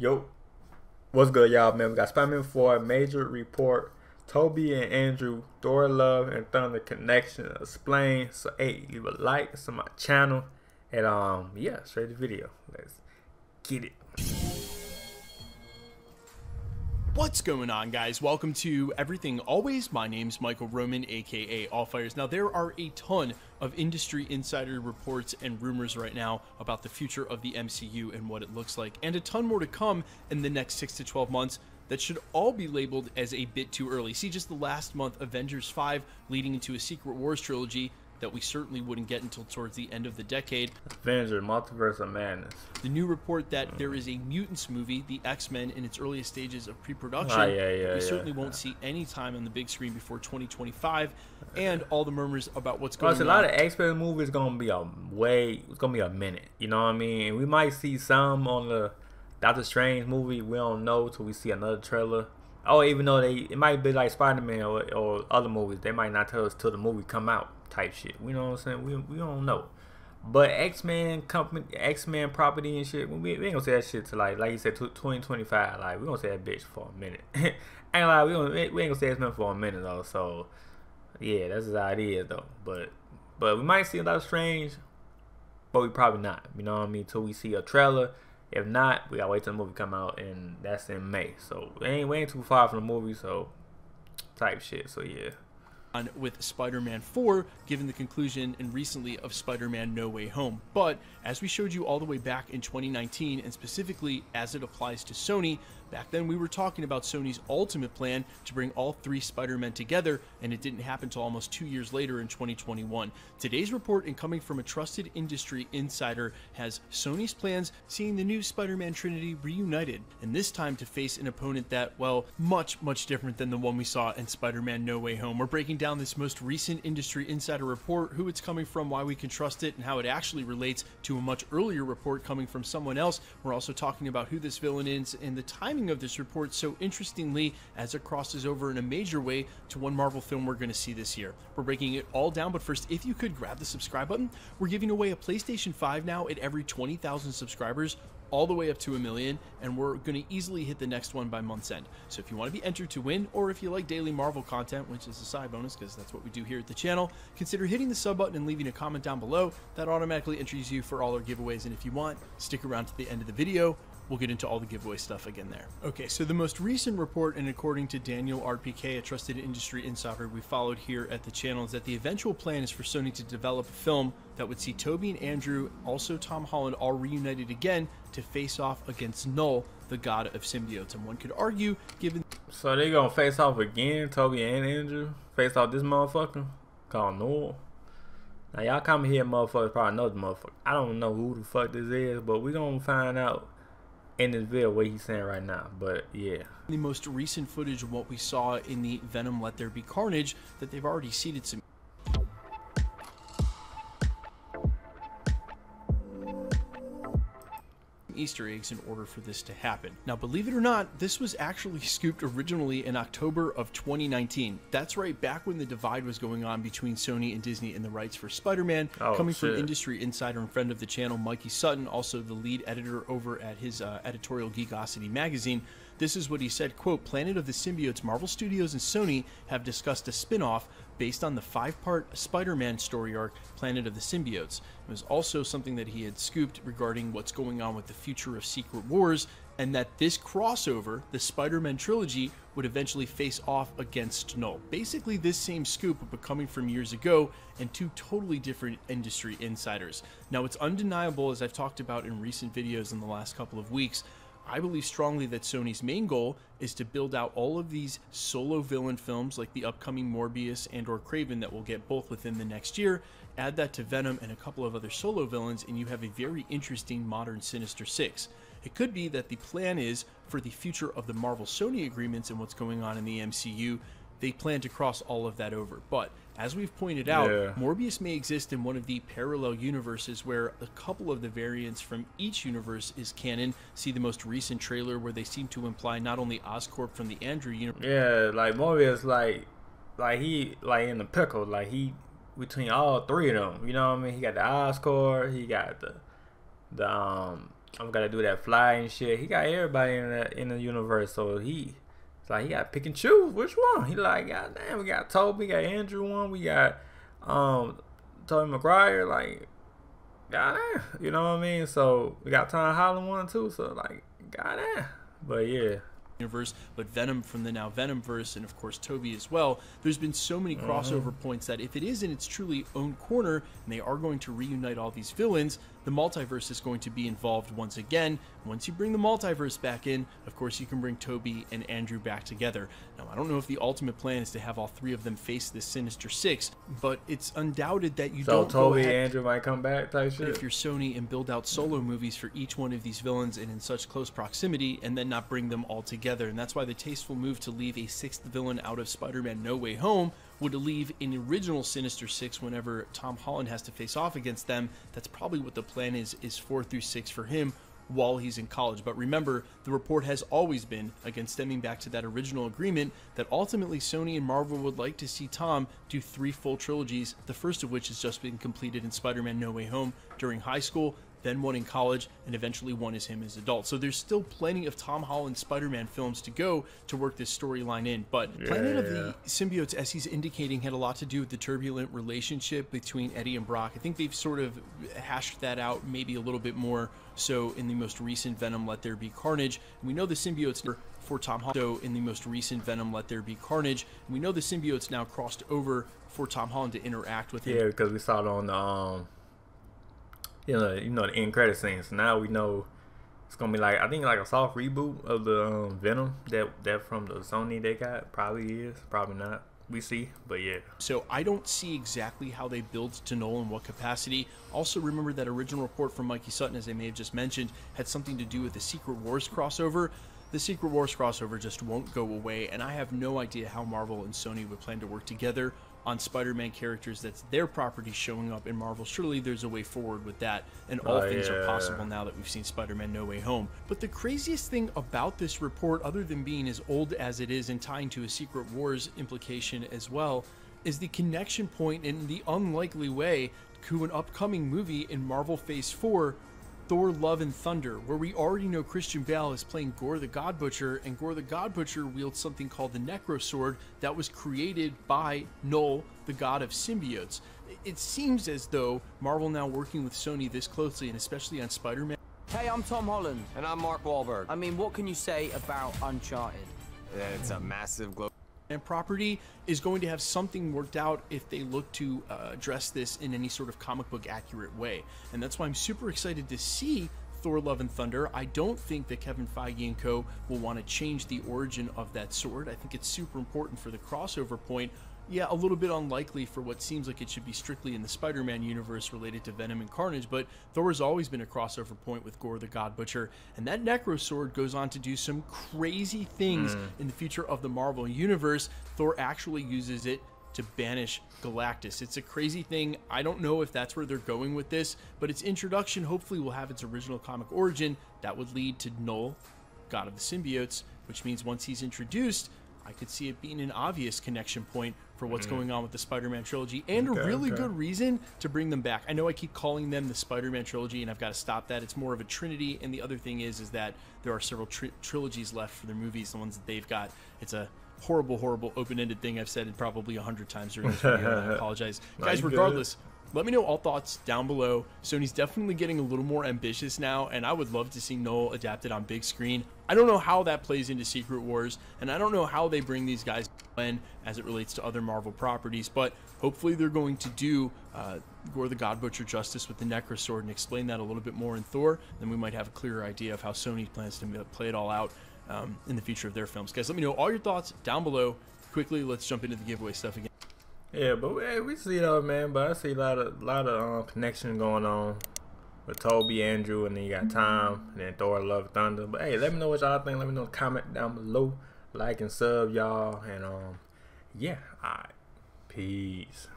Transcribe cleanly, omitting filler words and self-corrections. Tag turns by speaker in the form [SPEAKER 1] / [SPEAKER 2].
[SPEAKER 1] Yo, what's good, y'all, man? We got Spider-Man 4, Major Report, Tobey and Andrew, Thor Love and Thunder Connection, Explain. So, hey, leave a like to my channel. And, yeah, straight to the video. Let's get it.
[SPEAKER 2] What's going on, guys? Welcome to Everything Always. My name's Michael Roman, aka Allfires. Now, there are a ton of industry insider reports and rumors right now about the future of the MCU and what it looks like, and a ton more to come in the next 6 to 12 months that should all be labeled as a bit too early. See, just the last month, Avengers 5 leading into a Secret Wars trilogy that we certainly wouldn't get until towards the end of the decade.
[SPEAKER 1] Avengers, Multiverse of Madness.
[SPEAKER 2] The new report that there is a Mutants movie, the X-Men, in its earliest stages of pre-production. We certainly won't see any time on the big screen before 2025. And all the murmurs about what's going on.
[SPEAKER 1] A lot of X-Men movies gonna be it's gonna be a minute. You know what I mean? We might see some on the Doctor Strange movie. We don't know till we see another trailer. Oh, even though it might be like Spider-Man or other movies, they might not tell us till the movie come out type shit. You know what I'm saying? We don't know. But X-Men company, X-Men property and shit, we ain't gonna say that shit till like you said, 2025. Like, we gonna say that bitch for a minute. Ain't like we ain't gonna say X-Men for a minute though. So yeah, that's how it is though. But we might see a lot of Strange, but we probably not. You know what I mean? Till we see a trailer. If not, we gotta wait till the movie come out, and that's in May. So we ain't too far from the movie. So type shit. So yeah.
[SPEAKER 2] On with Spider-Man 4, given the conclusion and recently of Spider-Man No Way Home. But as we showed you all the way back in 2019, and specifically as it applies to Sony, back then we were talking about Sony's ultimate plan to bring all three Spider-Men together, and it didn't happen until almost 2 years later in 2021. Today's report, and coming from a trusted industry insider, has Sony's plans seeing the new Spider-Man Trinity reunited, and this time to face an opponent that, well, much different than the one we saw in Spider-Man No Way Home. We're breaking down this most recent industry insider report, who it's coming from, why we can trust it, and how it actually relates to a much earlier report coming from someone else. We're also talking about who this villain is and the timing of this report, so interestingly, as it crosses over in a major way to one Marvel film we're going to see this year. We're breaking it all down, but first, if you could grab the subscribe button. We're giving away a PlayStation 5 now at every 20,000 subscribers, all the way up to 1 million, and we're going to easily hit the next one by month's end. So if you want to be entered to win, or if you like daily Marvel content, which is a side bonus because that's what we do here at the channel, consider hitting the sub button and leaving a comment down below. That automatically enters you for all our giveaways, and if you want, stick around to the end of the video. We'll get into all the giveaway stuff again there. Okay, so the most recent report, and according to Daniel RPK, a trusted industry insider we followed here at the channel, is that the eventual plan is for Sony to develop a film that would see Tobey and Andrew, also Tom Holland, all reunited again to face off against Null, the god of symbiotes. And one could argue, given...
[SPEAKER 1] So they gonna face off again, Tobey and Andrew? Face off this motherfucker called Null? Now y'all come here, motherfuckers probably know the motherfucker. I don't know who the fuck this is, but we gonna find out in this video what he's saying right now. But yeah,
[SPEAKER 2] the most recent footage of what we saw in the Venom Let There Be Carnage, that they've already seeded some Easter eggs in order for this to happen. Now, believe it or not, this was actually scooped originally in October of 2019. That's right, back when the divide was going on between Sony and Disney in the rights for Spider-Man. Coming from industry insider and friend of the channel, Mikey Sutton, also the lead editor over at his editorial Geekosity magazine. This is what he said, quote, "Planet of the Symbiotes, Marvel Studios and Sony have discussed a spin-off based on the 5-part Spider-Man story arc, Planet of the Symbiotes." It was also something that he had scooped regarding what's going on with the future of Secret Wars, and that this crossover, the Spider-Man trilogy, would eventually face off against Null. Basically this same scoop, but coming from years ago, and two totally different industry insiders. Now, it's undeniable, as I've talked about in recent videos in the last couple of weeks, I believe strongly that Sony's main goal is to build out all of these solo villain films like the upcoming Morbius and or Kraven that we'll get both within the next year. Add that to Venom and a couple of other solo villains, and you have a very interesting modern Sinister Six. It could be that the plan is for the future of the Marvel-Sony agreements and what's going on in the MCU, they plan to cross all of that over. But as we've pointed out, Morbius may exist in one of the parallel universes where a couple of the variants from each universe is canon. See the most recent trailer where they seem to imply not only Oscorp from the Andrew universe.
[SPEAKER 1] Yeah, like Morbius, like he in the pickle, like he between all three of them. You know what I mean? He got the Oscorp, he got the I'm gonna do that fly and shit. He got everybody in the universe, so it's like he got to pick and choose which one. He like, God damn, we got Tobey, we got Andrew one, we got Tobey Maguire, like, God damn, you know what I mean? So we got Tom Holland one too, so like, God damn. But yeah.
[SPEAKER 2] Universe, but Venom from the now Venomverse, and of course Tobey as well. There's been so many crossover points that if it is in its truly own corner and they are going to reunite all these villains, the multiverse is going to be involved once again. Once you bring the multiverse back in, of course you can bring Tobey and Andrew back together. Now I don't know if the ultimate plan is to have all three of them face this Sinister Six, but it's undoubted that you don't
[SPEAKER 1] Tobey and Andrew might come back type shit.
[SPEAKER 2] If you're Sony and build out solo movies for each one of these villains and in such close proximity, and then not bring them all together. And that's why the tasteful move to leave a sixth villain out of Spider-Man No Way Home would leave an original Sinister Six whenever Tom Holland has to face off against them. That's probably what the plan is 4 through 6 for him while he's in college. But remember, the report has always been, again stemming back to that original agreement, that ultimately Sony and Marvel would like to see Tom do 3 full trilogies, the first of which has just been completed in Spider-Man No Way Home during high school, then one in college, and eventually one is him as adult. So there's still plenty of Tom Holland Spider-Man films to go to work this storyline in. But Planet of the Symbiotes, as he's indicating, had a lot to do with the turbulent relationship between Eddie and Brock. I think they've sort of hashed that out maybe a little bit more so in the most recent Venom Let There Be Carnage. And we know the symbiotes for Tom Holland. So in the most recent Venom Let There Be Carnage, and we know the symbiotes now crossed over for Tom Holland to interact with him.
[SPEAKER 1] Yeah, because we saw it on the you know the end credit scene. So now we know it's gonna be like, I think like a soft reboot of the Venom that from the Sony they got. Probably is, probably not. We see, but yeah.
[SPEAKER 2] So I don't see exactly how they build to Null in what capacity. Also remember that original report from Mikey Sutton, as I may have just mentioned, had something to do with the Secret Wars crossover. The Secret Wars crossover just won't go away, and I have no idea how Marvel and Sony would plan to work together on Spider-Man characters that's their property showing up in Marvel. Surely there's a way forward with that, and all things are possible now that we've seen Spider-Man No Way Home. But the craziest thing about this report, other than being as old as it is and tying to a Secret Wars implication as well, is the connection point in the unlikely way to an upcoming movie in Marvel Phase 4, Thor Love and Thunder, where we already know Christian Bale is playing Gore the God Butcher, and Gore the God Butcher wields something called the Necro Sword that was created by Null, the god of symbiotes. It seems as though Marvel now working with Sony this closely, and especially on Spider-Man.
[SPEAKER 3] Hey, I'm Tom Holland.
[SPEAKER 4] And I'm Mark Wahlberg.
[SPEAKER 3] I mean, what can you say about Uncharted?
[SPEAKER 4] It's a massive global
[SPEAKER 2] And property is going to have something worked out if they look to address this in any sort of comic book accurate way. And that's why I'm super excited to see Thor Love and Thunder. I don't think that Kevin Feige and co will want to change the origin of that sword. I think it's super important for the crossover point. Yeah, a little bit unlikely for what seems like it should be strictly in the Spider-Man universe related to Venom and Carnage, but Thor has always been a crossover point with Gore the God Butcher, and that Necro Sword goes on to do some crazy things in the future of the Marvel universe. Thor actually uses it to banish Galactus. It's a crazy thing. I don't know if that's where they're going with this, but its introduction hopefully will have its original comic origin that would lead to Null, God of the Symbiotes, which means once he's introduced, I could see it being an obvious connection point for what's going on with the Spider-Man trilogy, and a really good reason to bring them back. I know I keep calling them the Spider-Man trilogy, and I've got to stop that. It's more of a trinity, and the other thing is that there are several trilogies left for their movies, the ones that they've got. It's a horrible, open-ended thing I've said it probably 100 times during this video, and I apologize. Guys, regardless, let me know all thoughts down below. Sony's definitely getting a little more ambitious now, and I would love to see Null adapted on big screen. I don't know how that plays into Secret Wars, and I don't know how they bring these guys in as it relates to other Marvel properties, but hopefully they're going to do Gore the God Butcher justice with the Necro Sword and explain that a little bit more in Thor. Then we might have a clearer idea of how Sony plans to play it all out in the future of their films. Guys, let me know all your thoughts down below. Quickly, let's jump into the giveaway stuff again.
[SPEAKER 1] Yeah, but we see though, man. But I see a lot of connection going on with Tobey, Andrew, and then you got Tom, and then Thor, Love, Thunder. But hey, let me know what y'all think. Let me know in the comment down below. Like and sub, y'all, and yeah, alright, peace.